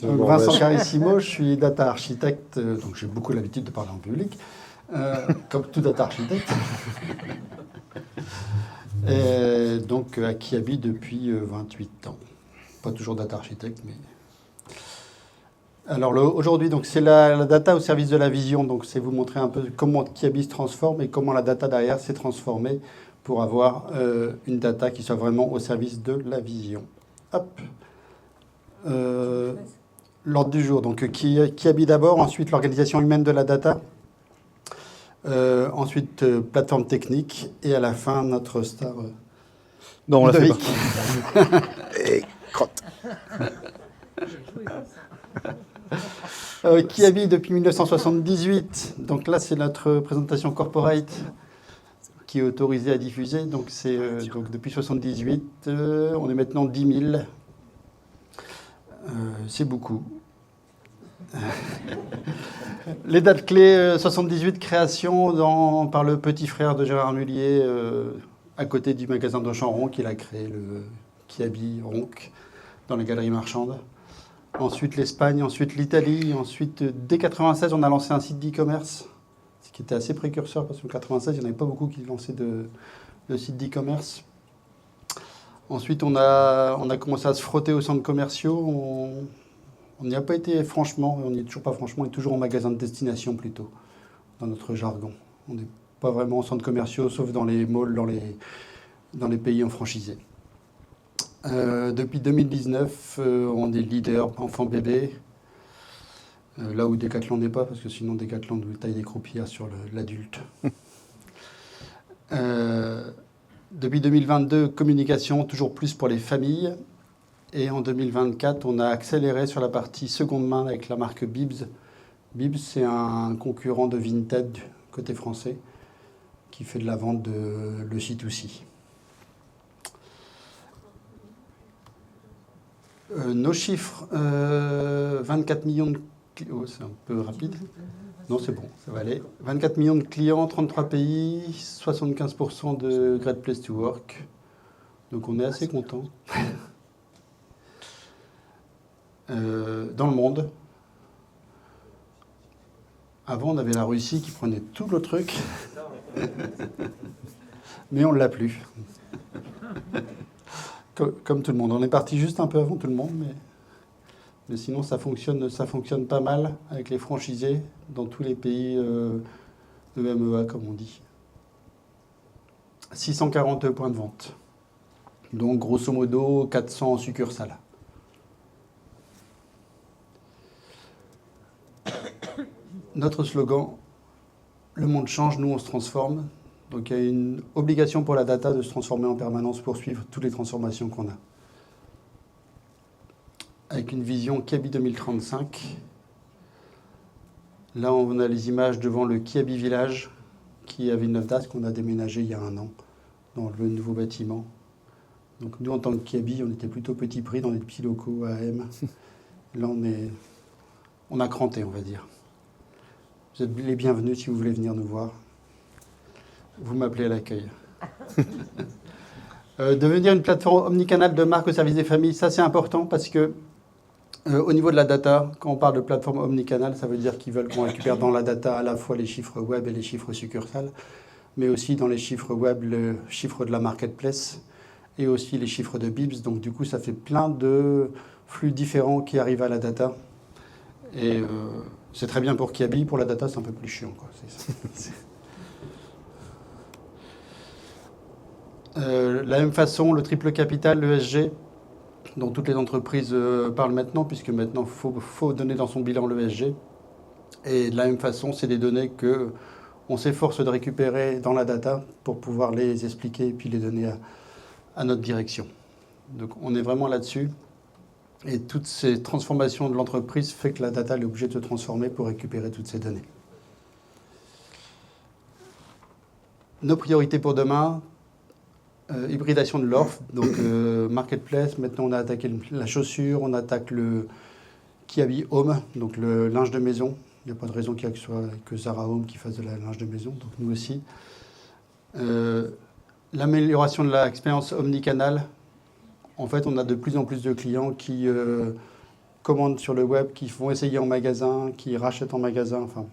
Donc, Vincent Carissimo, je suis data architecte, donc j'ai beaucoup l'habitude de parler en public, comme tout data architecte. Et donc à Kiabi depuis 28 ans. Pas toujours data architecte, mais... Alors aujourd'hui, donc c'est la data au service de la vision. Donc c'est vous montrer un peu comment Kiabi se transforme et comment la data derrière s'est transformée pour avoir une data qui soit vraiment au service de la vision. Hop. L'ordre du jour. Donc Kiabi d'abord, ensuite l'organisation humaine de la data, ensuite plateforme technique et à la fin notre star. Non, on l'a fait pas. Et crotte. Kiabi depuis 1978. Donc là, c'est notre présentation corporate qui est autorisée à diffuser. Donc c'est donc depuis 78, on est maintenant 10 000. C'est beaucoup. Les dates clés, 78, création par le petit frère de Gérard Mullier, à côté du magasin d'Auchan-Ronc, qu'il a créé, le Kiabi Ronc, dans la galerie marchande. Ensuite l'Espagne, ensuite l'Italie, ensuite dès 96, on a lancé un site d'e-commerce, ce qui était assez précurseur, parce qu'en 96, il n'y en avait pas beaucoup qui lançaient de site d'e-commerce. Ensuite, on a commencé à se frotter aux centres commerciaux. On n'y a pas été franchement, on n'y est toujours pas franchement, on est toujours en magasin de destination plutôt, dans notre jargon. On n'est pas vraiment en centres commerciaux, sauf dans les malls, dans les pays en franchisé. Depuis 2019, on est leader enfant-bébé, là où Decathlon n'est pas, parce que sinon Decathlon nous taille des croupières sur l'adulte. Depuis 2022, communication, toujours plus pour les familles. Et en 2024, on a accéléré sur la partie seconde main avec la marque Bibs. Bibs, c'est un concurrent de Vinted, côté français, qui fait de la vente de le C2C. Nos chiffres, 24 millions de clients, oh, c'est un peu rapide. Non, c'est bon, ça va aller. 24 millions de clients, 33 pays, 75% de Great Place to Work. Donc on est assez content. Dans le monde. Avant, on avait la Russie qui prenait tout le truc. Mais on ne l'a plus. Comme tout le monde. On est parti juste un peu avant tout le monde, mais sinon ça fonctionne pas mal avec les franchisés dans tous les pays de MEA, comme on dit. 640 points de vente. Donc grosso modo 400 succursales. Notre slogan, le monde change, nous on se transforme. Donc il y a une obligation pour la data de se transformer en permanence pour suivre toutes les transformations qu'on a. Avec une vision Kiabi 2035. Là, on a les images devant le Kiabi Village, qui est à Villeneuve-d'Ascq, qu'on a déménagé il y a 1 an, dans le nouveau bâtiment. Donc nous, en tant que Kiabi, on était plutôt petit prix dans des petits locaux à AM. Là, on a cranté, on va dire. Vous êtes les bienvenus si vous voulez venir nous voir. Vous m'appelez à l'accueil. Devenir une plateforme omnicanale de marque au service des familles, ça c'est important parce que au niveau de la data, quand on parle de plateforme omnicanale, ça veut dire qu'ils veulent qu'on récupère dans la data à la fois les chiffres web et les chiffres succursales, mais aussi dans les chiffres web, le chiffre de la marketplace et aussi les chiffres de Bibs. Donc du coup, ça fait plein de flux différents qui arrivent à la data. Et c'est très bien pour Kiabi, pour la data, c'est un peu plus chiant, quoi. La même façon, le triple capital, l'ESG, dont toutes les entreprises parlent maintenant, puisque maintenant, il faut donner dans son bilan l'ESG. Et de la même façon, c'est des données qu'on s'efforce de récupérer dans la data pour pouvoir les expliquer et puis les donner à notre direction. Donc on est vraiment là-dessus. Et toutes ces transformations de l'entreprise fait que la data elle est obligée de se transformer pour récupérer toutes ces données. Nos priorités pour demain, hybridation de l'offre, donc marketplace. Maintenant, on a attaqué la chaussure, on attaque le Kiabi Home, donc le linge de maison. Il n'y a pas de raison qu'il y ait que Zara Home qui fasse de la linge de maison, donc nous aussi. L'amélioration de l'expérience omnicanal. En fait, on a de plus en plus de clients qui commandent sur le web, qui font essayer en magasin, qui rachètent en magasin. Enfin,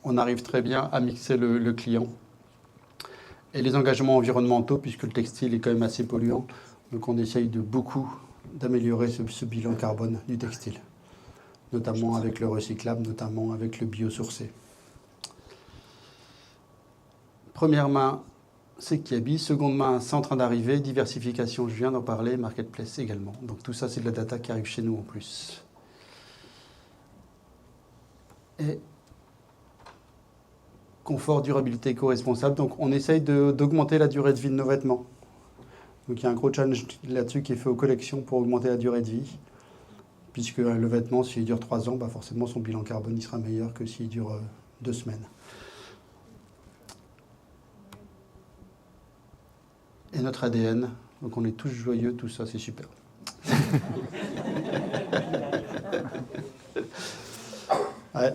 on arrive très bien à mixer le client. Et les engagements environnementaux, puisque le textile est quand même assez polluant. Donc on essaye de beaucoup d'améliorer ce bilan carbone du textile, notamment avec le recyclable, notamment avec le biosourcé. Première main, c'est Kiabi. Seconde main, c'est en train d'arriver. Diversification, je viens d'en parler. Marketplace également. Donc tout ça, c'est de la data qui arrive chez nous en plus. Et confort, durabilité, éco-responsable. Donc on essaye d'augmenter la durée de vie de nos vêtements. Donc il y a un gros challenge là-dessus qui est fait aux collections pour augmenter la durée de vie. Puisque le vêtement, s'il dure 3 ans, forcément son bilan carbone il sera meilleur que s'il dure 2 semaines. Et notre ADN, donc on est tous joyeux, tout ça, c'est super. Ouais.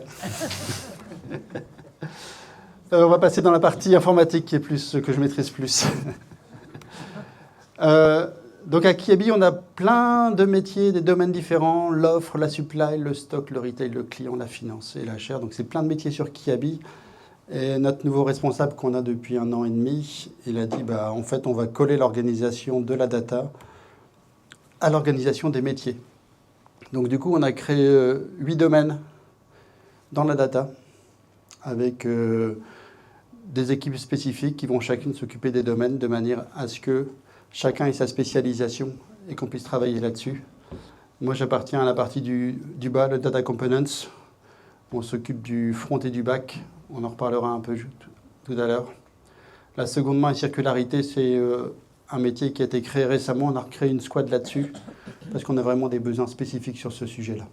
On va passer dans la partie informatique qui est plus que je maîtrise plus. Donc à Kiabi, on a plein de métiers, des domaines différents, l'offre, la supply, le stock, le retail, le client, la finance et la chair. Donc c'est plein de métiers sur Kiabi. Et notre nouveau responsable qu'on a depuis 1 an et demi, il a dit, en fait, on va coller l'organisation de la data à l'organisation des métiers. Donc du coup, on a créé 8 domaines dans la data, avec des équipes spécifiques qui vont chacune s'occuper des domaines de manière à ce que chacun ait sa spécialisation et qu'on puisse travailler là-dessus. Moi, j'appartiens à la partie du bas, le Data Components. On s'occupe du front et du back. On en reparlera un peu tout à l'heure. La seconde main et circularité, c'est un métier qui a été créé récemment. On a recréé une squad là-dessus parce qu'on a vraiment des besoins spécifiques sur ce sujet-là.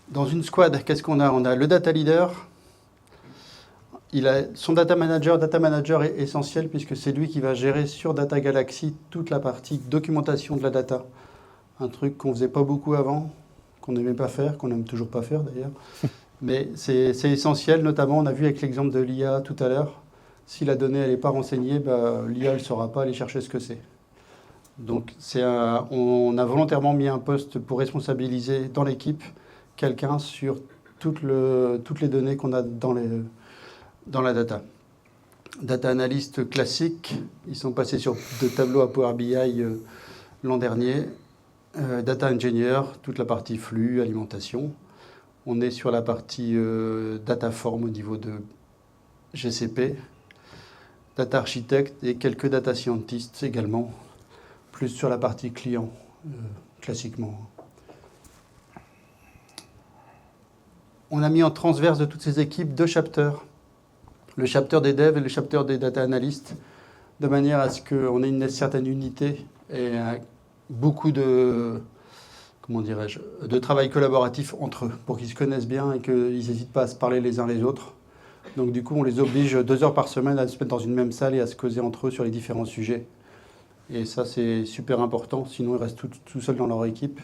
Dans une squad, qu'est-ce qu'on a? On a le data leader. Il a son data manager. Data manager est essentiel puisque c'est lui qui va gérer sur Data Galaxy toute la partie documentation de la data. Un truc qu'on ne faisait pas beaucoup avant, qu'on n'aimait pas faire, qu'on n'aime toujours pas faire d'ailleurs. Mais c'est essentiel, notamment on a vu avec l'exemple de l'IA tout à l'heure. Si la donnée n'est pas renseignée, l'IA ne saura pas aller chercher ce que c'est. Donc on a volontairement mis un poste pour responsabiliser dans l'équipe quelqu'un sur toutes les données qu'on a dans la data. Data analyst classique, ils sont passés de Tableau à Power BI l'an dernier. Data engineer, toute la partie flux, alimentation. On est sur la partie data form au niveau de GCP. Data architecte et quelques data scientists également. Plus sur la partie client, classiquement. On a mis en transverse de toutes ces équipes 2 chapters. Le chapter des devs et le chapter des data analysts, de manière à ce qu'on ait une certaine unité et beaucoup de travail collaboratif entre eux, pour qu'ils se connaissent bien et qu'ils n'hésitent pas à se parler les uns les autres. Donc du coup, on les oblige 2 heures par semaine à se mettre dans une même salle et à se causer entre eux sur les différents sujets. Et ça, c'est super important, sinon ils restent tout seuls dans leur équipe.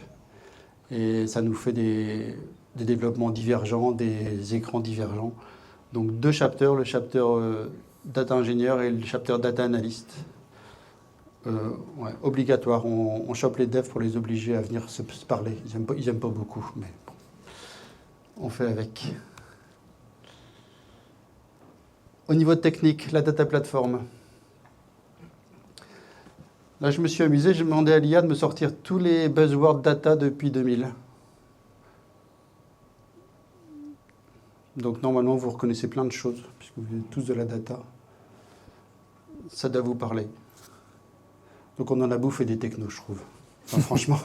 Et ça nous fait des développements divergents, des écrans divergents. Donc 2 chapters, le chapter data ingénieur et le chapter data analyst. Obligatoire. On chope les devs pour les obliger à venir se parler. Ils n'aiment pas beaucoup, mais bon, on fait avec. Au niveau technique, la data platform. Là, je me suis amusé, j'ai demandé à l'IA de me sortir tous les buzzwords data depuis 2000. Donc normalement, vous reconnaissez plein de choses, puisque vous êtes tous de la data. Ça doit vous parler. Donc on en a bouffé des technos, je trouve. Enfin, franchement.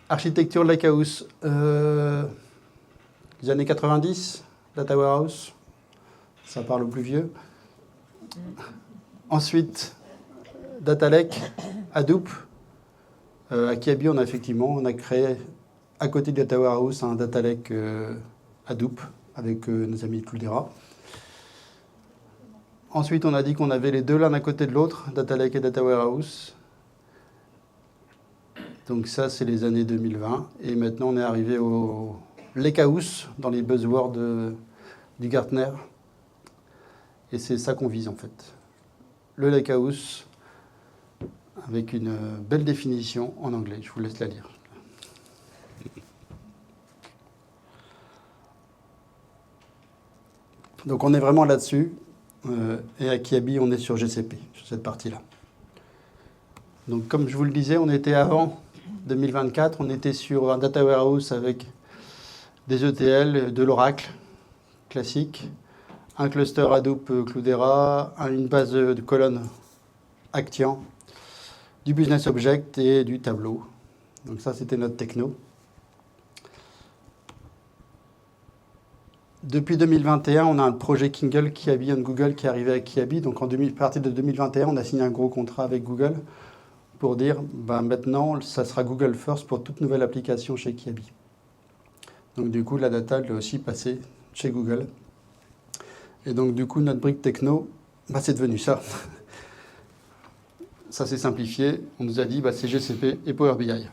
Architecture Lakehouse. Les années 90, Data Warehouse. Ça parle aux plus vieux. Ensuite, Data Lake, Hadoop. À Kiabi, on a créé, à côté de Data Warehouse, un Data Lake Hadoop avec nos amis de Cloudera. Ensuite, on a dit qu'on avait les deux l'un à côté de l'autre, Data Lake et Data Warehouse. Donc ça, c'est les années 2020. Et maintenant, on est arrivé au Lakehouse, dans les buzzwords du Gartner. Et c'est ça qu'on vise en fait. Le Lakehouse, avec une belle définition en anglais. Je vous laisse la lire. Donc on est vraiment là-dessus. Et à Kiabi, on est sur GCP, sur cette partie-là. Donc comme je vous le disais, on était avant 2024, on était sur un data warehouse avec des ETL, de l'Oracle classique, un cluster Hadoop Cloudera, une base de colonnes Actian, du Business Object et du Tableau. Donc ça, c'était notre techno. Depuis 2021, on a un projet Kingle Kiabi and Google qui est arrivé à Kiabi. Donc à partir de 2021, on a signé un gros contrat avec Google pour dire maintenant, ça sera Google First pour toute nouvelle application chez Kiabi. Donc du coup, la data, elle doit aussi passer chez Google. Et donc du coup, notre brique techno, c'est devenu ça. Ça s'est simplifié. On nous a dit c'est GCP et Power BI.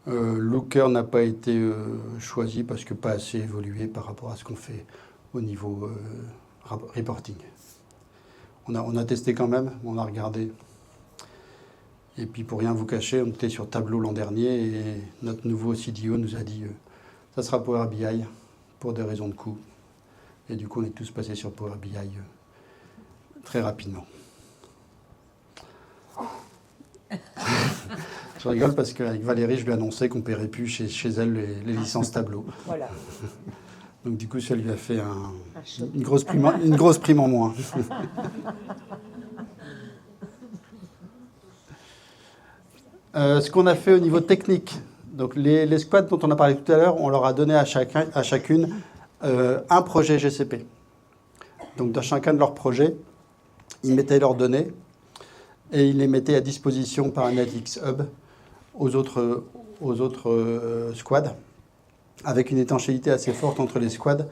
Looker n'a pas été choisi parce que pas assez évolué par rapport à ce qu'on fait au niveau reporting. On a testé quand même, on a regardé. Et puis pour rien vous cacher, on était sur Tableau l'an dernier et notre nouveau CDO nous a dit ça sera Power BI pour des raisons de coût. Et du coup, on est tous passés sur Power BI très rapidement. Je rigole parce qu'avec Valérie, je lui ai annoncé qu'on ne paierait plus chez elle les licences Tableau. Voilà. Donc du coup, ça lui a fait une grosse prime en moins. Ce qu'on a fait au niveau technique, donc les squads dont on a parlé tout à l'heure, on leur a donné à chacune un projet GCP. Donc dans chacun de leurs projets, ils mettaient leurs données et ils les mettaient à disposition par Analytics Hub aux autres squads, avec une étanchéité assez forte entre les squads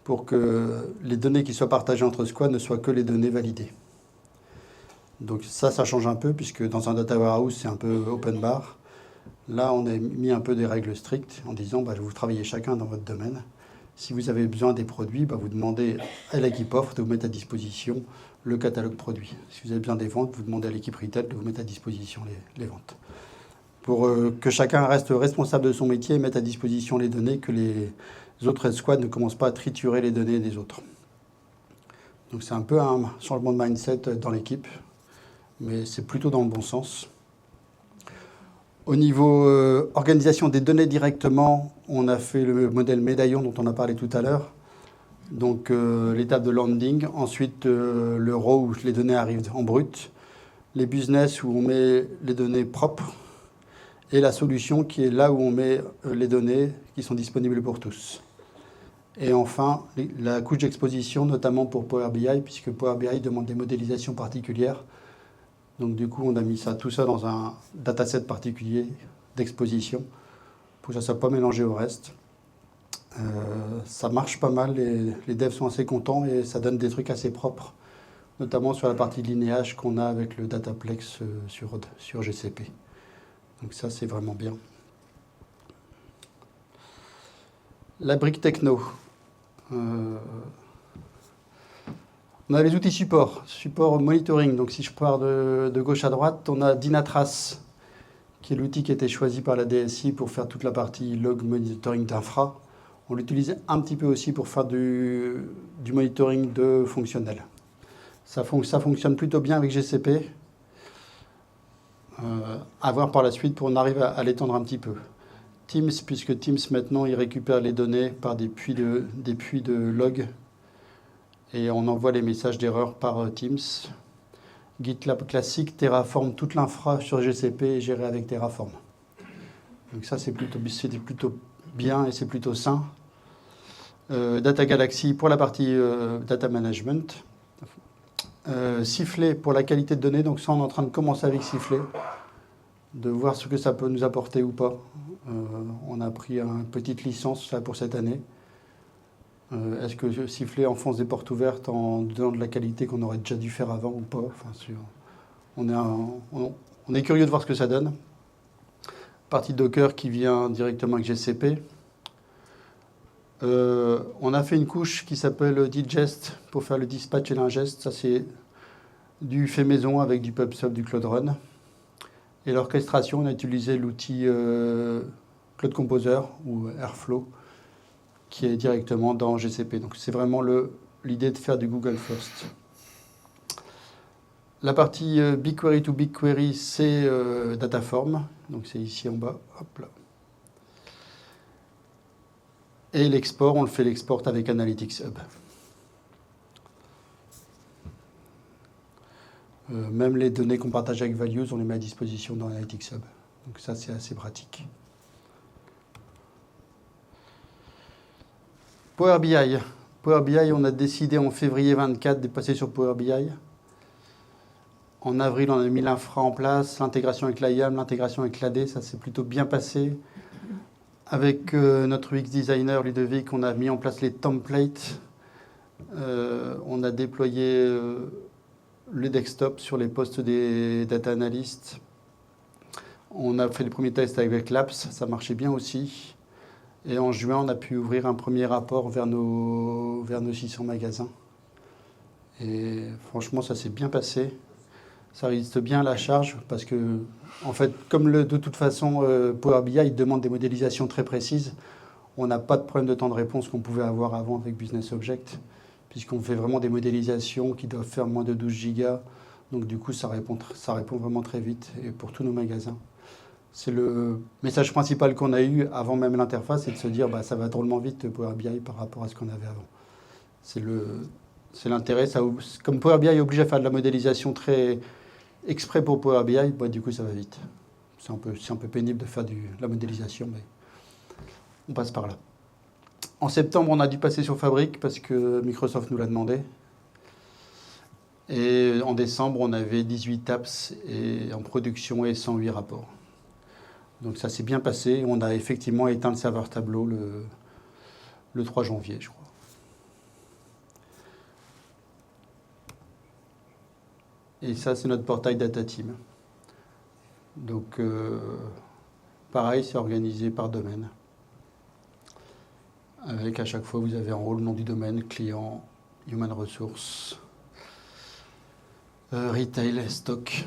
pour que les données qui soient partagées entre squads ne soient que les données validées. Donc ça change un peu, puisque dans un data warehouse, c'est un peu open bar. Là, on a mis un peu des règles strictes en disant, vous travaillez chacun dans votre domaine. Si vous avez besoin des produits, vous demandez à l'équipe offre de vous mettre à disposition le catalogue produit. Si vous avez besoin des ventes, vous demandez à l'équipe retail de vous mettre à disposition les ventes. Pour que chacun reste responsable de son métier et mette à disposition les données, que les autres squads ne commencent pas à triturer les données des autres. Donc c'est un peu un changement de mindset dans l'équipe, mais c'est plutôt dans le bon sens. Au niveau organisation des données directement, on a fait le modèle médaillon dont on a parlé tout à l'heure. Donc l'étape de landing, ensuite le row où les données arrivent en brut, les business où on met les données propres, et la solution qui est là où on met les données qui sont disponibles pour tous. Et enfin, la couche d'exposition, notamment pour Power BI, puisque Power BI demande des modélisations particulières. Donc du coup, on a mis tout ça dans un dataset particulier d'exposition pour que ça ne soit pas mélangé au reste. Ça marche pas mal, les devs sont assez contents et ça donne des trucs assez propres, notamment sur la partie linéage qu'on a avec le Dataplex sur GCP. Donc ça, c'est vraiment bien. La brique techno. On a les outils support monitoring. Donc si je pars de gauche à droite, on a Dynatrace, qui est l'outil qui a été choisi par la DSI pour faire toute la partie log monitoring d'infra. On l'utilise un petit peu aussi pour faire du monitoring de fonctionnel. Ça fonctionne plutôt bien avec GCP. À voir par la suite pour qu'on arrive à l'étendre un petit peu. Teams, puisque Teams maintenant il récupère les données par des puits de log et on envoie les messages d'erreur par Teams. GitLab classique, Terraform, toute l'infra sur GCP est gérée avec Terraform. Donc ça c'est plutôt bien et c'est plutôt sain. Data Galaxy pour la partie data management. Sifflet pour la qualité de données, donc ça on est en train de commencer avec Sifflet, de voir ce que ça peut nous apporter ou pas. On a pris une petite licence là, pour cette année. Est-ce que Sifflet enfonce des portes ouvertes en donnant de la qualité qu'on aurait déjà dû faire avant ou pas? On est curieux de voir ce que ça donne. Partie Docker qui vient directement avec GCP. On a fait une couche qui s'appelle Digest pour faire le dispatch et l'ingest. Ça, c'est du fait maison avec du PubSub, du Cloud Run. Et l'orchestration, on a utilisé l'outil Cloud Composer ou Airflow qui est directement dans GCP. Donc, c'est vraiment l'idée de faire du Google First. La partie BigQuery to BigQuery, c'est Dataform. Donc, c'est ici en bas. Hop là. Et l'export, on le fait l'export avec Analytics Hub. Même les données qu'on partage avec Values, on les met à disposition dans Analytics Hub. Donc ça, c'est assez pratique. Power BI. Power BI, on a décidé en février 24 de passer sur Power BI. En avril, on a mis l'infra en place, l'intégration avec l'IAM, l'intégration avec l'AD, ça s'est plutôt bien passé. Avec notre UX designer Ludovic, on a mis en place les templates. On a déployé le desktop sur les postes des data analysts. On a fait les premiers tests avec Labs, ça marchait bien aussi. Et en juin, on a pu ouvrir un premier rapport vers nos 600 magasins. Et franchement, ça s'est bien passé. Ça résiste bien à la charge parce que, en fait, comme de toute façon, Power BI il demande des modélisations très précises, on n'a pas de problème de temps de réponse qu'on pouvait avoir avant avec Business Object, puisqu'on fait vraiment des modélisations qui doivent faire moins de 12 gigas. Donc, du coup, ça répond vraiment très vite et pour tous nos magasins. C'est le message principal qu'on a eu avant même l'interface, c'est de se dire bah, ça va drôlement vite Power BI par rapport à ce qu'on avait avant. C'est l'intérêt. Comme Power BI oblige à faire de la modélisation très exprès pour Power BI, bah, du coup ça va vite. C'est un peu pénible de faire de la modélisation, mais on passe par là. En septembre, on a dû passer sur Fabric parce que Microsoft nous l'a demandé. Et en décembre, on avait 18 apps en production et 108 rapports. Donc ça s'est bien passé. On a effectivement éteint le serveur Tableau le 3 janvier, je crois. Et ça, c'est notre portail Data Team. Donc, pareil, c'est organisé par domaine. Avec à chaque fois, vous avez en haut le nom du domaine, client, human resources, retail, stock.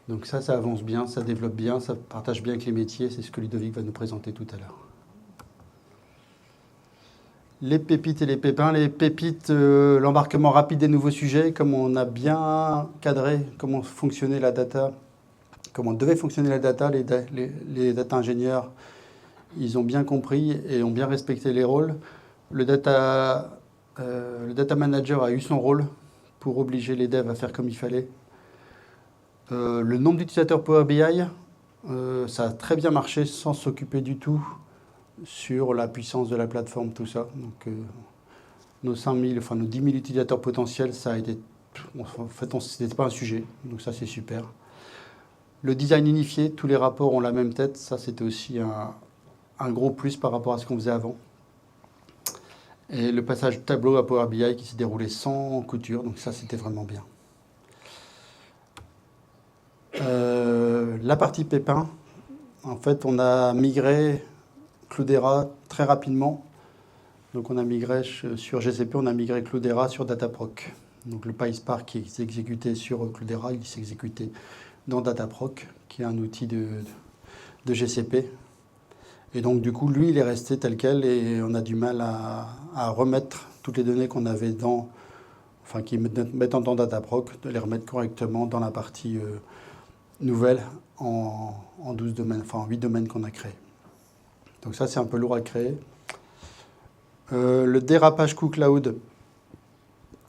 Donc ça avance bien, ça développe bien, ça partage bien avec les métiers. C'est ce que Ludovic va nous présenter tout à l'heure. Les pépites et les pépins. Les pépites, l'embarquement rapide des nouveaux sujets, comme on a bien cadré comment fonctionnait la data, comment devait fonctionner la data, les data ingénieurs, ils ont bien compris et ont bien respecté les rôles. Le data manager a eu son rôle pour obliger les devs à faire comme il fallait. Le nombre d'utilisateurs Power BI, ça a très bien marché sans s'occuper du tout sur la puissance de la plateforme, tout ça. Donc, nos 5000, enfin nos 10 000 utilisateurs potentiels, ça a été... En fait, c'était pas un sujet, donc ça, c'est super. Le design unifié, tous les rapports ont la même tête, ça, c'était aussi un gros plus par rapport à ce qu'on faisait avant. Et le passage Tableau à Power BI qui s'est déroulé sans couture, donc ça, c'était vraiment bien. La partie pépin, en fait, on a migré Cloudera très rapidement. Donc, on a migré sur GCP, on a migré Cloudera sur Dataproc. Donc, le PySpark qui est exécuté sur Cloudera, il s'est exécuté dans Dataproc, qui est un outil de GCP. Et donc, du coup, lui, il est resté tel quel et on a du mal à remettre toutes les données qu'on avait qui mettent dans Dataproc, de les remettre correctement dans la partie nouvelle en 12 domaines, enfin en 8 domaines qu'on a créés. Donc ça, c'est un peu lourd à créer. Le dérapage coût cloud.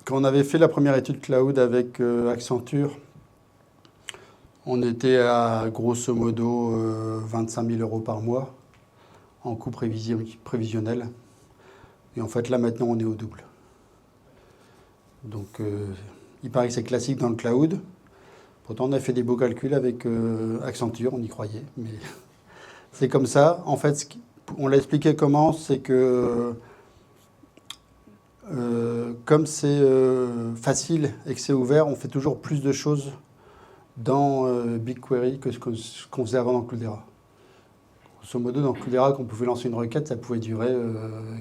Quand on avait fait la première étude cloud avec Accenture, on était à grosso modo 25 000 € par mois en coût prévisionnel. Et en fait, là, maintenant, on est au double. Donc, il paraît que c'est classique dans le cloud. Pourtant, on a fait des beaux calculs avec Accenture, on y croyait. Mais c'est comme ça. En fait, on l'a expliqué comment, c'est que comme c'est facile et que c'est ouvert, on fait toujours plus de choses dans BigQuery que ce qu'on faisait avant dans Cloudera. Grosso modo, dans Cloudera, quand on pouvait lancer une requête, ça pouvait durer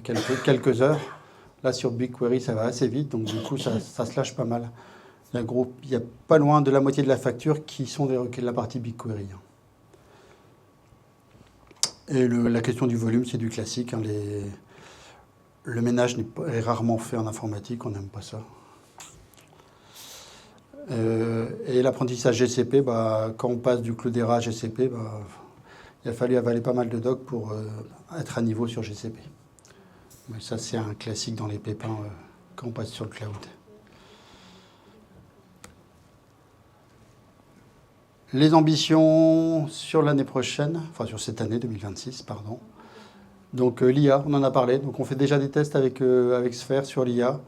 quelques heures. Là, sur BigQuery, ça va assez vite, donc du coup, ça se lâche pas mal. Il y a pas loin de la moitié de la facture qui sont des requêtes de la partie BigQuery. Et la question du volume, c'est du classique. Hein, le ménage est rarement fait en informatique, on n'aime pas ça. Et l'apprentissage GCP, quand on passe du Cloudera à GCP, il a fallu avaler pas mal de docs pour être à niveau sur GCP. Mais ça, c'est un classique dans les pépins quand on passe sur le cloud. Les ambitions sur l'année prochaine, enfin sur cette année 2026, pardon. Donc l'IA, on en a parlé. Donc on fait déjà des tests avec Sphere sur l'IA.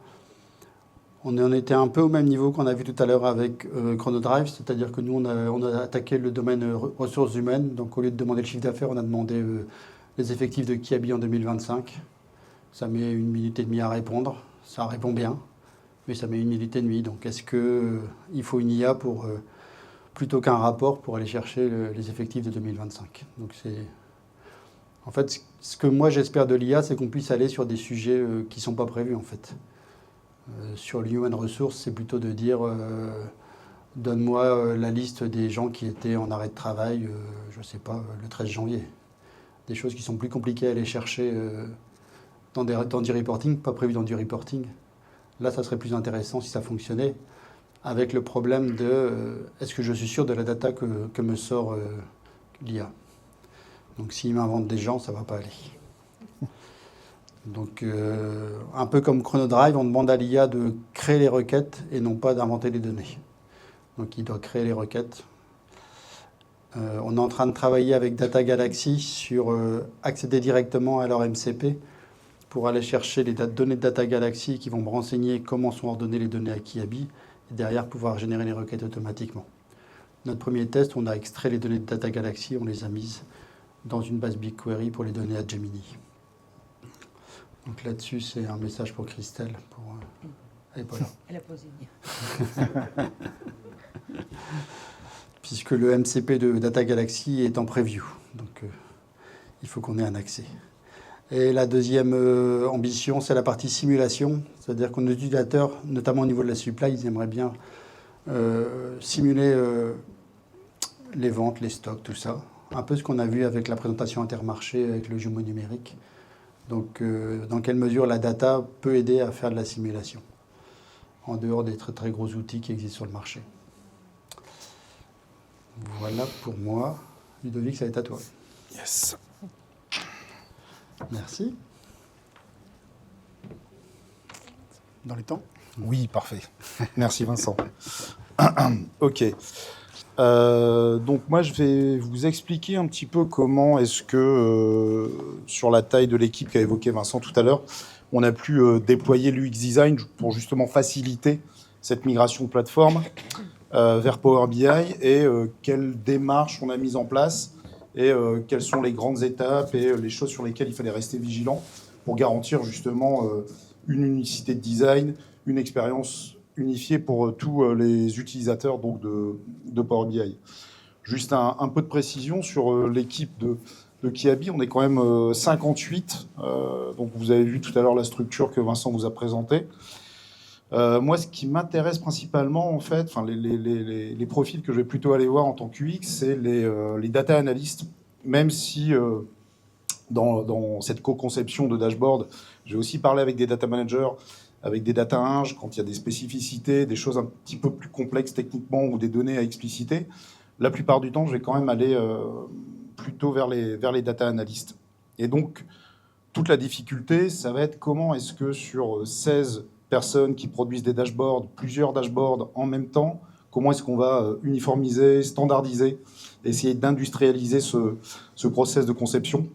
On en était un peu au même niveau qu'on a vu tout à l'heure avec Chronodrive, c'est-à-dire que nous, on a attaqué le domaine ressources humaines. Donc au lieu de demander le chiffre d'affaires, on a demandé les effectifs de Kiabi en 2025. Ça met 1 minute et demie à répondre. Ça répond bien, mais ça met 1 minute et demie. Donc est-ce qu'il faut une IA plutôt qu'un rapport pour aller chercher les effectifs de 2025? Donc en fait, ce que moi j'espère de l'IA, c'est qu'on puisse aller sur des sujets qui ne sont pas prévus en fait. Sur l'human resource, c'est plutôt de dire donne-moi la liste des gens qui étaient en arrêt de travail, je ne sais pas, le 13 janvier. Des choses qui sont plus compliquées à aller chercher dans du reporting, pas prévues dans du reporting. Là, ça serait plus intéressant si ça fonctionnait, avec le problème de est-ce que je suis sûr de la data que me sort l'IA. Donc s'il m'invente des gens, ça ne va pas aller. Donc, un peu comme Chronodrive, on demande à l'IA de créer les requêtes et non pas d'inventer les données. Donc, il doit créer les requêtes. On est en train de travailler avec Data Galaxy sur accéder directement à leur MCP pour aller chercher les données de Data Galaxy qui vont me renseigner comment sont ordonnées les données à Kiabi et derrière pouvoir générer les requêtes automatiquement. Notre premier test, on a extrait les données de Data Galaxy, on les a mises dans une base BigQuery pour les donner à Gemini. Donc là-dessus, c'est un message pour Christelle. Elle n'est pas là. Elle a posé. Puisque le MCP de Data Galaxy est en preview. Donc il faut qu'on ait un accès. Et la deuxième ambition, c'est la partie simulation. C'est-à-dire que nos utilisateurs, notamment au niveau de la supply, ils aimeraient bien simuler les ventes, les stocks, tout ça. Un peu ce qu'on a vu avec la présentation Intermarché, avec le jumeau numérique. Donc, dans quelle mesure la data peut aider à faire de la simulation, en dehors des très très gros outils qui existent sur le marché. Voilà pour moi. Ludovic, ça va être à toi. Yes. Merci. Dans les temps ? Oui, parfait. Merci Vincent. Ok. Donc moi, je vais vous expliquer un petit peu comment est-ce que, sur la taille de l'équipe qu'a évoqué Vincent tout à l'heure, on a pu déployer l'UX Design pour justement faciliter cette migration de plateforme vers Power BI et quelles démarches on a mises en place et quelles sont les grandes étapes et les choses sur lesquelles il fallait rester vigilant pour garantir justement une unicité de design, une expérience unifiée pour tous les utilisateurs donc, de Power BI. Juste un peu de précision sur l'équipe de Kiabi. On est quand même 58. Donc vous avez vu tout à l'heure la structure que Vincent vous a présentée. Moi, ce qui m'intéresse principalement, en fait, les profils que je vais plutôt aller voir en tant qu'UX, c'est les data analysts, même si dans cette co-conception de dashboard, j'ai aussi parlé avec des data managers, avec des data ing, quand il y a des spécificités, des choses un petit peu plus complexes techniquement ou des données à expliciter. La plupart du temps, je vais quand même aller plutôt vers les data analystes. Et donc, toute la difficulté, ça va être comment est-ce que sur 16 personnes qui produisent des dashboards, plusieurs dashboards en même temps, comment est-ce qu'on va uniformiser, standardiser, essayer d'industrialiser ce process de conception.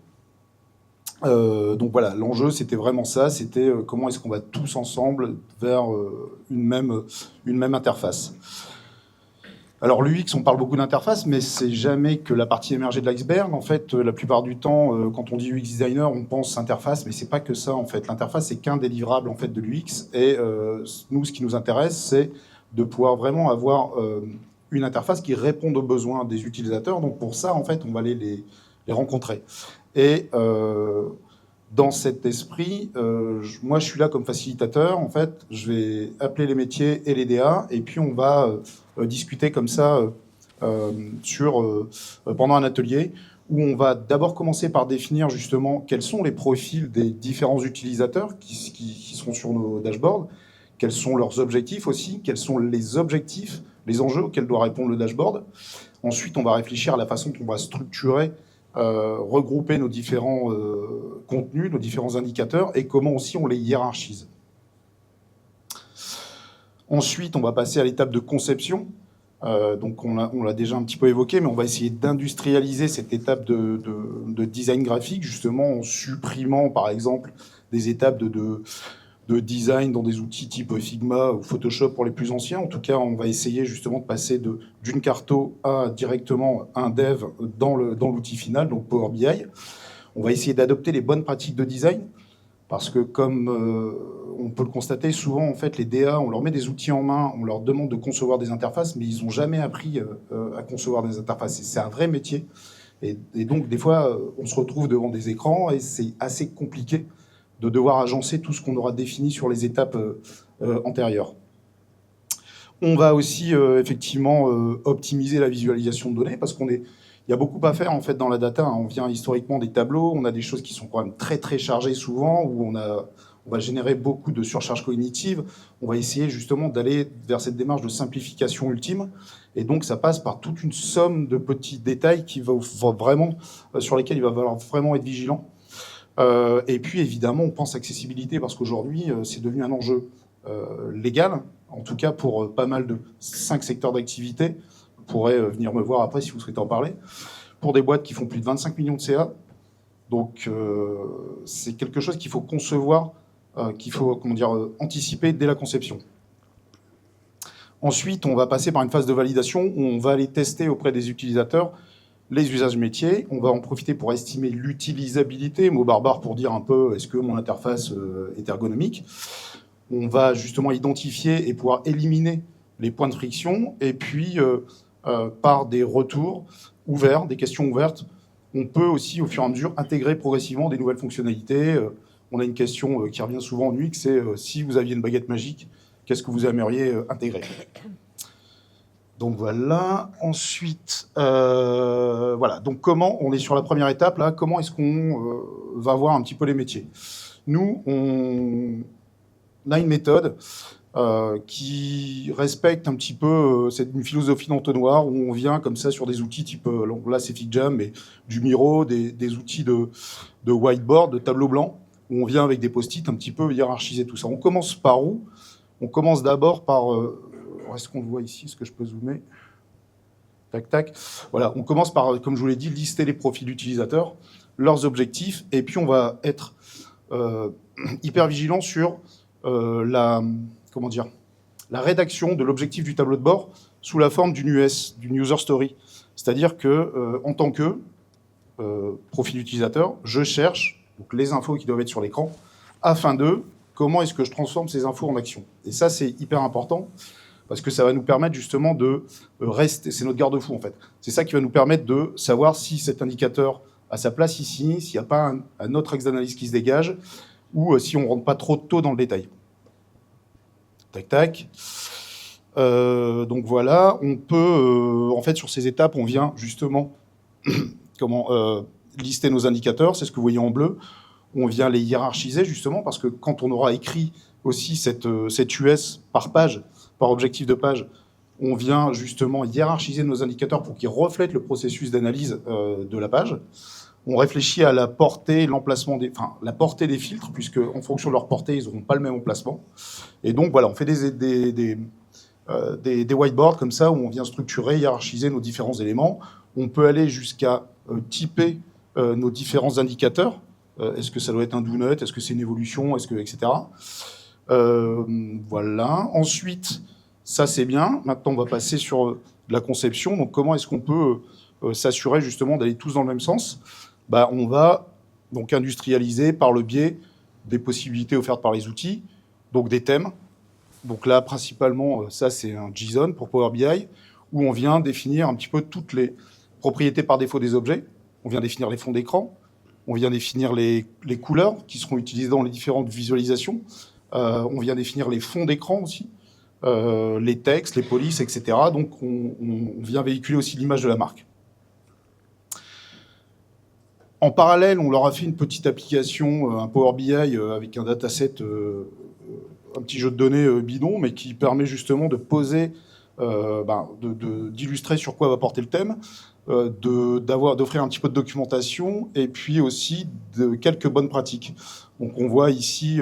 Donc voilà, l'enjeu c'était vraiment ça, c'était comment est-ce qu'on va tous ensemble vers une même interface. Alors l'UX, on parle beaucoup d'interface, mais c'est jamais que la partie émergée de l'iceberg. En fait, la plupart du temps, quand on dit UX designer, on pense interface, mais c'est pas que ça en fait. L'interface c'est qu'un délivrable en fait de l'UX, et nous, ce qui nous intéresse, c'est de pouvoir vraiment avoir une interface qui réponde aux besoins des utilisateurs. Donc pour ça, en fait, on va aller les rencontrer. Et dans cet esprit, moi, je suis là comme facilitateur. En fait, je vais appeler les métiers et les DA, et puis on va discuter comme ça pendant un atelier où on va d'abord commencer par définir justement quels sont les profils des différents utilisateurs qui sont sur nos dashboards, quels sont leurs objectifs aussi, quels sont les objectifs, les enjeux auxquels doit répondre le dashboard. Ensuite, on va réfléchir à la façon dont on va structurer, regrouper nos différents contenus, nos différents indicateurs, et comment aussi on les hiérarchise. Ensuite, on va passer à l'étape de conception. Donc on l'a déjà un petit peu évoqué, mais on va essayer d'industrialiser cette étape de design graphique, justement en supprimant par exemple des étapes de design dans des outils type Figma ou Photoshop pour les plus anciens. En tout cas, on va essayer justement de passer d'une carto à directement un dev dans l'outil final, donc Power BI. On va essayer d'adopter les bonnes pratiques de design, parce que comme on peut le constater, souvent, en fait, les DA, on leur met des outils en main, on leur demande de concevoir des interfaces, mais ils n'ont jamais appris à concevoir des interfaces. C'est un vrai métier. Et donc, des fois, on se retrouve devant des écrans et c'est assez compliqué de devoir agencer tout ce qu'on aura défini sur les étapes antérieures. On va aussi, effectivement, optimiser la visualisation de données, parce il y a beaucoup à faire en fait dans la data. On vient historiquement des tableaux, on a des choses qui sont quand même très très chargées souvent, où on va générer beaucoup de surcharge cognitive. On va essayer justement d'aller vers cette démarche de simplification ultime, et donc ça passe par toute une somme de petits détails sur lesquels il va falloir vraiment être vigilant. Et puis évidemment, on pense accessibilité, parce qu'aujourd'hui, c'est devenu un enjeu légal, en tout cas pour pas mal de 5 secteurs d'activité. Vous pourrez venir me voir après si vous souhaitez en parler, pour des boîtes qui font plus de 25 millions de CA. Donc c'est quelque chose qu'il faut concevoir, qu'il faut anticiper dès la conception. Ensuite, on va passer par une phase de validation où on va aller tester auprès des utilisateurs les usages métiers. On va en profiter pour estimer l'utilisabilité, mot barbare pour dire un peu est-ce que mon interface est ergonomique. On va justement identifier et pouvoir éliminer les points de friction, et puis par des retours ouverts, des questions ouvertes, on peut aussi au fur et à mesure intégrer progressivement des nouvelles fonctionnalités. On a une question qui revient souvent en UX, c'est si vous aviez une baguette magique, qu'est-ce que vous aimeriez intégrer ? Donc voilà. Ensuite, voilà. Donc comment on est sur la première étape là ? Comment est-ce qu'on va voir un petit peu les métiers ? Nous, on a une méthode qui respecte un petit peu c'est une philosophie d'entonnoir, où on vient comme ça sur des outils type là c'est FigJam, mais du Miro, des outils de whiteboard, de tableau blanc, où on vient avec des post-it un petit peu hiérarchiser tout ça. On commence par où ? On commence d'abord par est-ce qu'on le voit ici ? Est-ce que je peux zoomer ? Tac, tac. Voilà, on commence par, comme je vous l'ai dit, lister les profils utilisateurs, leurs objectifs, et puis on va être hyper vigilant sur la rédaction de l'objectif du tableau de bord sous la forme d'une US, d'une user story. C'est-à-dire que, en tant que profil utilisateur, je cherche donc, les infos qui doivent être sur l'écran, afin de comment est-ce que je transforme ces infos en action. Et ça, c'est hyper important, parce que ça va nous permettre justement de rester, c'est notre garde-fou en fait, c'est ça qui va nous permettre de savoir si cet indicateur a sa place ici, s'il n'y a pas un autre axe d'analyse qui se dégage, ou si on ne rentre pas trop tôt dans le détail. Tac, tac. Donc voilà, on peut, en fait, sur ces étapes, on vient justement lister nos indicateurs, c'est ce que vous voyez en bleu. On vient les hiérarchiser justement, parce que quand on aura écrit aussi cette US par page, par objectif de page, on vient justement hiérarchiser nos indicateurs pour qu'ils reflètent le processus d'analyse de la page. On réfléchit à la portée, la portée des filtres, puisque en fonction de leur portée, ils n'auront pas le même emplacement. Et donc voilà, on fait des whiteboards comme ça, où on vient structurer, hiérarchiser nos différents éléments. On peut aller jusqu'à typer nos différents indicateurs. Est-ce que ça doit être un donut ? Est-ce que c'est une évolution ? Etc. Voilà. Ensuite, ça c'est bien. Maintenant, on va passer sur la conception. Donc, comment est-ce qu'on peut s'assurer justement d'aller tous dans le même sens ? On va donc industrialiser par le biais des possibilités offertes par les outils, donc des thèmes. Donc là, principalement, ça c'est un JSON pour Power BI, où on vient définir un petit peu toutes les propriétés par défaut des objets. on vient définir les fonds d'écran, on vient définir les couleurs qui seront utilisées dans les différentes visualisations, on vient définir les fonds d'écran aussi, les textes, les polices, etc. Donc on vient véhiculer aussi l'image de la marque. En parallèle, on leur a fait une petite application, un Power BI avec un dataset, un petit jeu de données bidon, mais qui permet justement de poser, d'illustrer sur quoi va porter le thème, d'offrir un petit peu de documentation et puis aussi de quelques bonnes pratiques. Donc on voit ici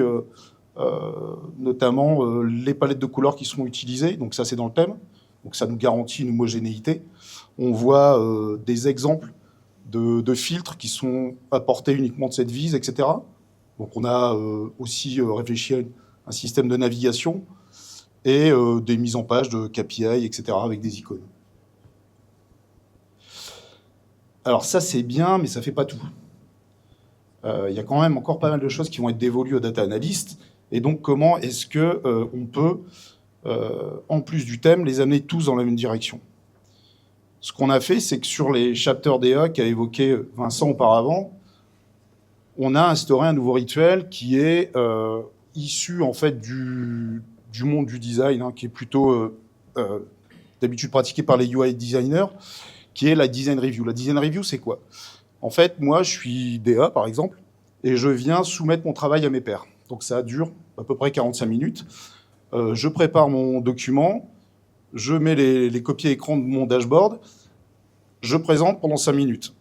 notamment les palettes de couleurs qui sont utilisées, donc ça c'est dans le thème, donc ça nous garantit une homogénéité. On voit des exemples de filtres qui sont apportés uniquement de cette vise, etc. Donc on a aussi réfléchi à un système de navigation et des mises en page de KPI, etc. avec des icônes. Alors ça c'est bien, mais ça ne fait pas tout. Il y a quand même encore pas mal de choses qui vont être dévolues aux data analystes. Et donc comment est-ce qu'on peut, en plus du thème, les amener tous dans la même direction? Ce qu'on a fait, c'est que sur les chapters DA qu'a évoqué Vincent auparavant, on a instauré un nouveau rituel qui est issu en fait du monde du design, qui est plutôt d'habitude pratiqué par les UI designers, qui est la design review. La design review, c'est quoi? En fait, moi, je suis DA, par exemple, et je viens soumettre mon travail à mes pairs. Donc ça dure à peu près 45 minutes. Je prépare mon document, je mets les copies écran de mon dashboard, je présente pendant 5 minutes.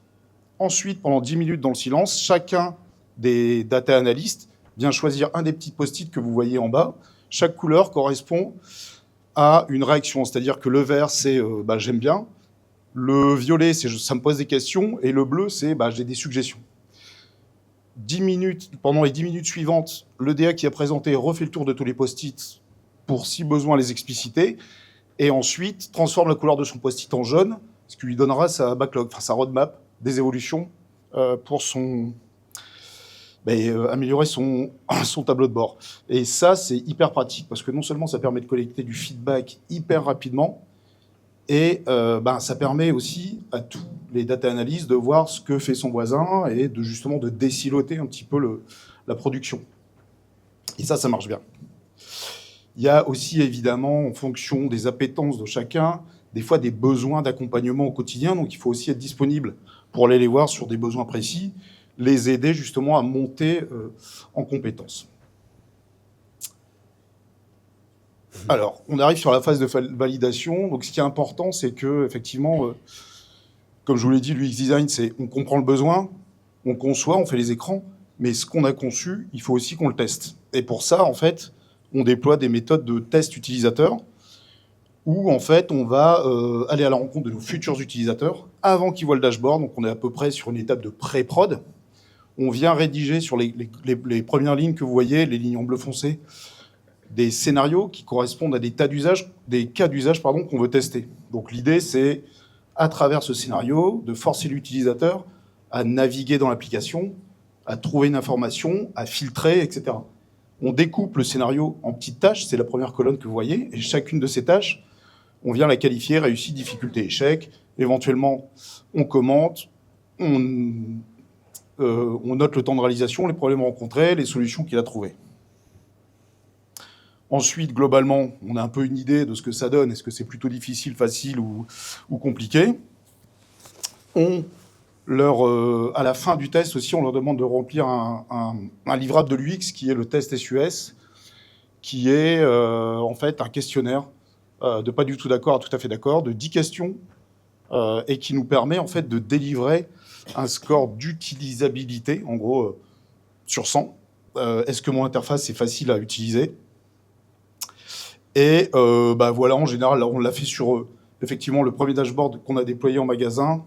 Ensuite, pendant 10 minutes dans le silence, chacun des data analystes vient choisir un des petits post-it que vous voyez en bas. Chaque couleur correspond à une réaction, c'est-à-dire que le vert, c'est j'aime bien, le violet, c'est ça me pose des questions, et le bleu, c'est j'ai des suggestions. 10 minutes, pendant les 10 minutes suivantes, le DA qui a présenté refait le tour de tous les post-it pour, si besoin, les expliciter, et ensuite transforme la couleur de son post-it en jaune, ce qui lui donnera sa backlog, enfin sa roadmap des évolutions pour améliorer son tableau de bord. Et ça, c'est hyper pratique, parce que non seulement ça permet de collecter du feedback hyper rapidement, et ça permet aussi à tous les data analysts de voir ce que fait son voisin et justement de désiloter un petit peu la production. Et ça marche bien. Il y a aussi évidemment, en fonction des appétences de chacun, des fois des besoins d'accompagnement au quotidien. Donc il faut aussi être disponible pour aller les voir sur des besoins précis, les aider justement à monter en compétences. Alors, on arrive sur la phase de validation. Donc, ce qui est important, c'est que, effectivement, comme je vous l'ai dit, l'UX design, c'est on comprend le besoin, on conçoit, on fait les écrans, mais ce qu'on a conçu, il faut aussi qu'on le teste. Et pour ça, en fait, on déploie des méthodes de test utilisateur où, en fait, on va aller à la rencontre de nos futurs utilisateurs avant qu'ils voient le dashboard. Donc, on est à peu près sur une étape de pré-prod. On vient rédiger sur les premières lignes que vous voyez, les lignes en bleu foncé, des scénarios qui correspondent à des cas d'usage qu'on veut tester. Donc l'idée, c'est, à travers ce scénario, de forcer l'utilisateur à naviguer dans l'application, à trouver une information, à filtrer, etc. On découpe le scénario en petites tâches, c'est la première colonne que vous voyez, et chacune de ces tâches, on vient la qualifier, réussite, difficulté, échec. Éventuellement, on commente, on note le temps de réalisation, les problèmes rencontrés, les solutions qu'il a trouvées. Ensuite, globalement, on a un peu une idée de ce que ça donne. Est-ce que c'est plutôt difficile, facile ou compliqué? À la fin du test aussi, on leur demande de remplir un livrable de l'UX qui est le test SUS, qui est en fait un questionnaire de pas du tout d'accord à tout à fait d'accord, de 10 questions, et qui nous permet en fait de délivrer un score d'utilisabilité, en gros, sur 100. Est-ce que mon interface est facile à utiliser? Et voilà, en général, on l'a fait sur effectivement le premier dashboard qu'on a déployé en magasin.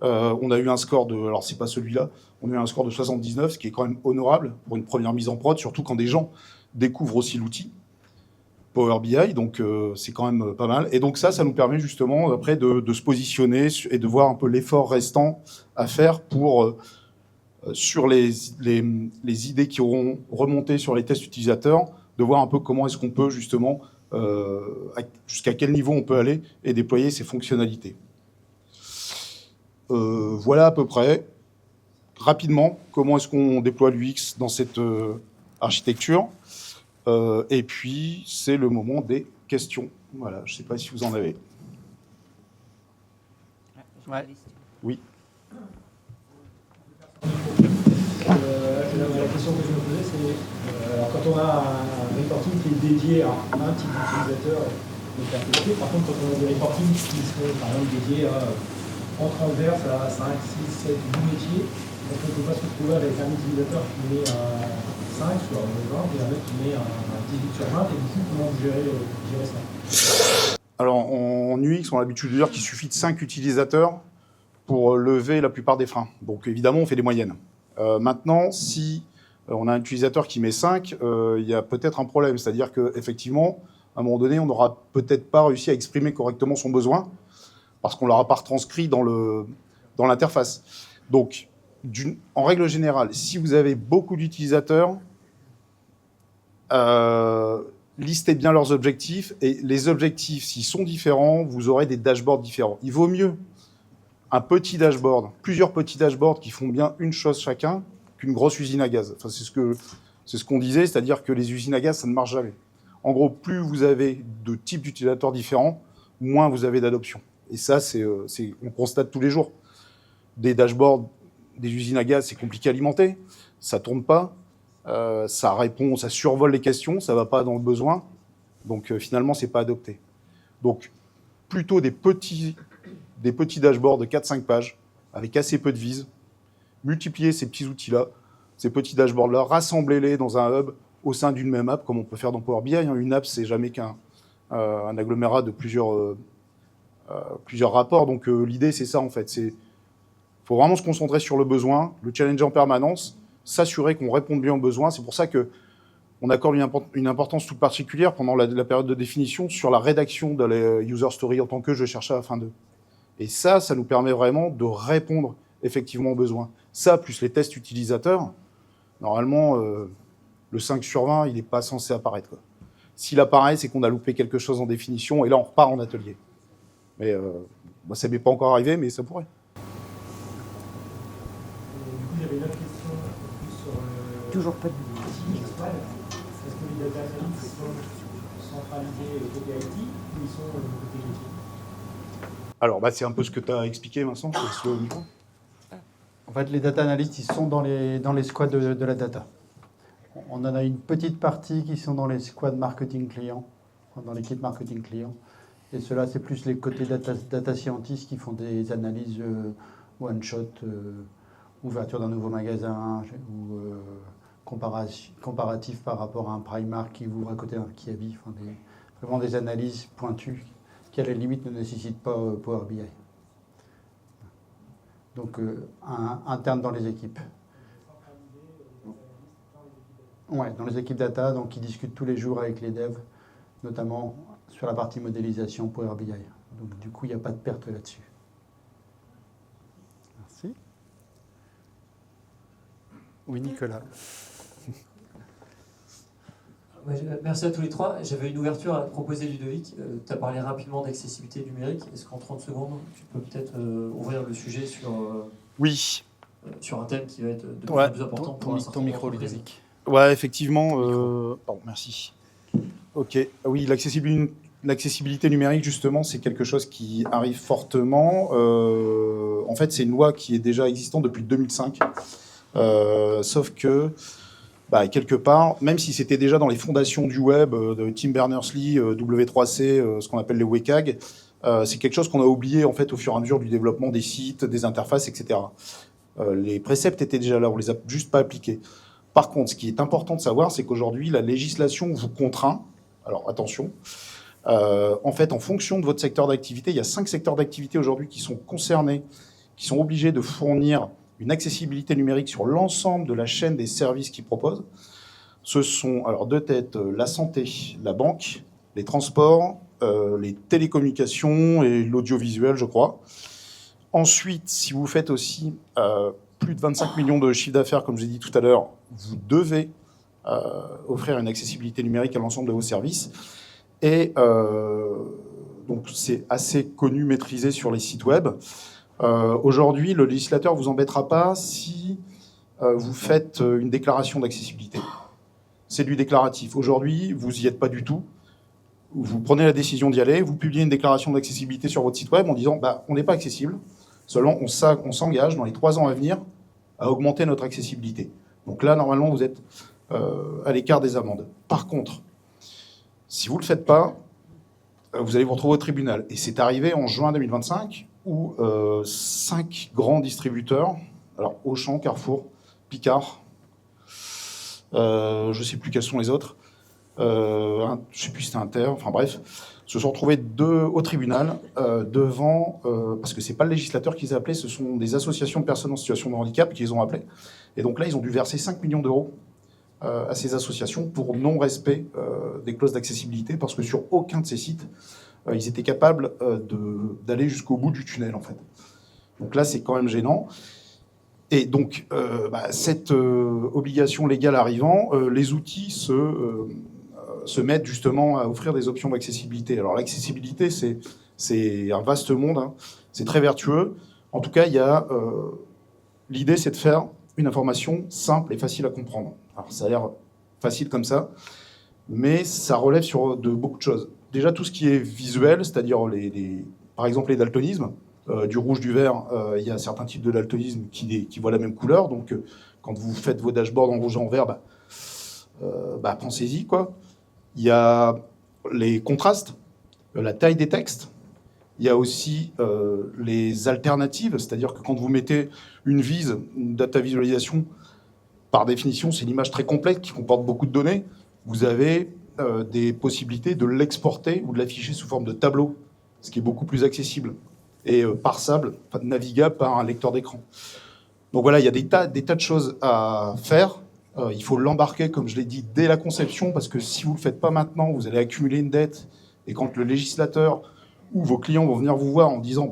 On a eu un score de, alors c'est pas celui-là, on a eu un score de 79, ce qui est quand même honorable pour une première mise en prod, surtout quand des gens découvrent aussi l'outil Power BI, donc c'est quand même pas mal. Et donc ça nous permet justement après de se positionner et de voir un peu l'effort restant à faire pour sur les idées qui auront remonté sur les tests utilisateurs, de voir un peu comment est-ce qu'on peut justement, jusqu'à quel niveau on peut aller et déployer ces fonctionnalités. Voilà à peu près, rapidement, comment est-ce qu'on déploie l'UX dans cette architecture. Et puis, c'est le moment des questions. Voilà, je ne sais pas si vous en avez. Ouais. Oui. La question que je me posais, c'est quand on a un reporting qui est dédié à un type d'utilisateur de perspective, par contre, quand on a des reportings qui sont par exemple dédiés en transverse à 5, 6, 7, 10 métiers, donc on ne peut pas se retrouver avec un utilisateur qui met un 5 sur 20 et un autre qui met un 18 sur 20, et du coup, comment vous gérez ça? Alors, en UX, on a l'habitude de dire qu'il suffit de 5 utilisateurs pour lever la plupart des freins. Donc, évidemment, on fait des moyennes. Maintenant, si on a un utilisateur qui met 5, il y a peut-être un problème. C'est-à-dire qu'effectivement, à un moment donné, on n'aura peut-être pas réussi à exprimer correctement son besoin parce qu'on ne l'aura pas retranscrit dans l'interface. Donc, en règle générale, si vous avez beaucoup d'utilisateurs, listez bien leurs objectifs. Et les objectifs, s'ils sont différents, vous aurez des dashboards différents. Il vaut mieux un petit dashboard, plusieurs petits dashboards qui font bien une chose chacun, qu'une grosse usine à gaz. Enfin, c'est ce qu'on disait, c'est-à-dire que les usines à gaz, ça ne marche jamais. En gros, plus vous avez de types d'utilisateurs différents, moins vous avez d'adoption. Et ça, on constate tous les jours. Des dashboards, des usines à gaz, c'est compliqué à alimenter, ça ne tourne pas, ça répond, ça survole les questions, ça ne va pas dans le besoin. Donc finalement, ce n'est pas adopté. Donc plutôt des petits dashboards de 4-5 pages, avec assez peu de vis, multiplier ces petits outils-là, ces petits dashboards-là, rassemblez-les dans un hub au sein d'une même app, comme on peut faire dans Power BI. Une app, c'est jamais qu'un agglomérat de plusieurs rapports. Donc l'idée, c'est ça, en fait. Il faut vraiment se concentrer sur le besoin, le challenger en permanence, s'assurer qu'on réponde bien aux besoins. C'est pour ça qu'on accorde une importance toute particulière pendant la période de définition sur la rédaction de la user story en tant que je cherche à la fin d'eux. Et ça nous permet vraiment de répondre effectivement aux besoins. Ça, plus les tests utilisateurs, normalement, le 5 sur 20, il n'est pas censé apparaître, quoi. S'il apparaît, c'est qu'on a loupé quelque chose en définition, et là, on repart en atelier. Mais ça ne m'est pas encore arrivé, mais ça pourrait. Du coup, j'avais une autre question plus sur Toujours pas de l'outil Squad. Est-ce que les data analysts sont centralisés côté IT ou ils sont côté métier? Alors, c'est un peu ce que tu as expliqué, Vincent. En fait, les data analysts, ils sont dans les squads de la data. On en a une petite partie qui sont dans les squads marketing client, dans l'équipe marketing client. Et cela, c'est plus les côtés data scientists qui font des analyses one-shot, ouverture d'un nouveau magasin ou comparatif par rapport à un Primark qui ouvre à côté d'un Kiabi. Enfin, vraiment des analyses pointues qui, à la limite, ne nécessitent pas Power BI. Donc, interne dans les équipes. Ouais, dans les équipes data, donc qui discutent tous les jours avec les devs, notamment sur la partie modélisation Power BI. Donc, du coup, il n'y a pas de perte là-dessus. Merci. Oui, Nicolas. Merci à tous les trois. J'avais une ouverture à te proposer, Ludovic. Tu as parlé rapidement d'accessibilité numérique. Est-ce qu'en 30 secondes, tu peux peut-être ouvrir le sujet Oui. Sur un thème qui va être de plus en plus important pour ton micro, Ludovic. Ouais, effectivement. Pardon, merci. OK. Oui, l'accessibilité numérique, justement, c'est quelque chose qui arrive fortement. En fait, c'est une loi qui est déjà existante depuis 2005. Sauf que, quelque part, même si c'était déjà dans les fondations du web, de Tim Berners-Lee, W3C, ce qu'on appelle les WCAG, c'est quelque chose qu'on a oublié en fait au fur et à mesure du développement des sites, des interfaces, etc. Les préceptes étaient déjà là, on les a juste pas appliqués. Par contre, ce qui est important de savoir, c'est qu'aujourd'hui, la législation vous contraint. Alors attention. En fait, en fonction de votre secteur d'activité, il y a 5 secteurs d'activité aujourd'hui qui sont concernés, qui sont obligés de fournir une accessibilité numérique sur l'ensemble de la chaîne des services qu'ils proposent. Ce sont, alors de tête, la santé, la banque, les transports, les télécommunications et l'audiovisuel, je crois. Ensuite, si vous faites aussi plus de 25 millions de chiffre d'affaires, comme j'ai dit tout à l'heure, vous devez offrir une accessibilité numérique à l'ensemble de vos services. Et donc, c'est assez connu, maîtrisé sur les sites web. Aujourd'hui, le législateur ne vous embêtera pas si vous faites une déclaration d'accessibilité. C'est du déclaratif. Aujourd'hui, vous n'y êtes pas du tout. Vous prenez la décision d'y aller, vous publiez une déclaration d'accessibilité sur votre site web en disant on n'est pas accessible, seulement on s'engage dans les 3 ans à venir à augmenter notre accessibilité. Donc là, normalement, vous êtes à l'écart des amendes. Par contre, si vous ne le faites pas, vous allez vous retrouver au tribunal. Et c'est arrivé en juin 2025 où 5 grands distributeurs, alors Auchan, Carrefour, Picard, je ne sais plus quels sont les autres, je ne sais plus si c'était Inter, enfin bref, se sont retrouvés au tribunal devant, parce que ce n'est pas le législateur qui les a appelés, ce sont des associations de personnes en situation de handicap qui les ont appelés. Et donc là, ils ont dû verser 5 millions d'euros à ces associations pour non-respect des clauses d'accessibilité, parce que sur aucun de ces sites, ils étaient capables d'aller jusqu'au bout du tunnel, en fait. Donc là, c'est quand même gênant. Et donc, cette obligation légale arrivant, les outils se mettent justement à offrir des options d'accessibilité. Alors l'accessibilité, c'est un vaste monde, hein. C'est très vertueux. En tout cas, l'idée, c'est de faire une information simple et facile à comprendre. Alors ça a l'air facile comme ça, mais ça relève de beaucoup de choses. Déjà, tout ce qui est visuel, c'est-à-dire par exemple les daltonismes, du rouge, du vert, il y a certains types de daltonisme qui voient la même couleur. Donc, quand vous faites vos dashboards en rouge et en vert, pensez-y, quoi. Il y a les contrastes, la taille des textes. Il y a aussi les alternatives, c'est-à-dire que quand vous mettez une data visualisation, par définition, c'est une image très complète qui comporte beaucoup de données. Vous avez des possibilités de l'exporter ou de l'afficher sous forme de tableau, ce qui est beaucoup plus accessible et parsable, navigable par un lecteur d'écran. Donc voilà, il y a des tas de choses à faire. Il faut l'embarquer, comme je l'ai dit, dès la conception, parce que si vous ne le faites pas maintenant, vous allez accumuler une dette. Et quand le législateur ou vos clients vont venir vous voir en disant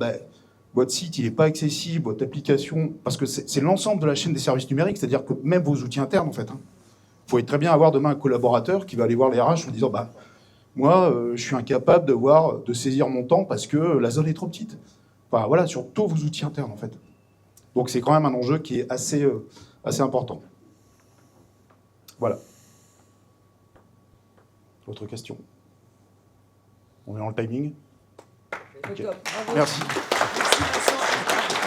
votre site il n'est pas accessible, votre application, parce que c'est l'ensemble de la chaîne des services numériques, c'est-à-dire que même vos outils internes, en fait. Il faut très bien avoir demain un collaborateur qui va aller voir les RH en disant moi, je suis incapable de saisir mon temps parce que la zone est trop petite. Enfin, voilà, sur tous vos outils internes, en fait. Donc, c'est quand même un enjeu qui est assez important. Voilà. Autre question? On est dans le timing? Okay. Merci. Merci. Merci Vincent.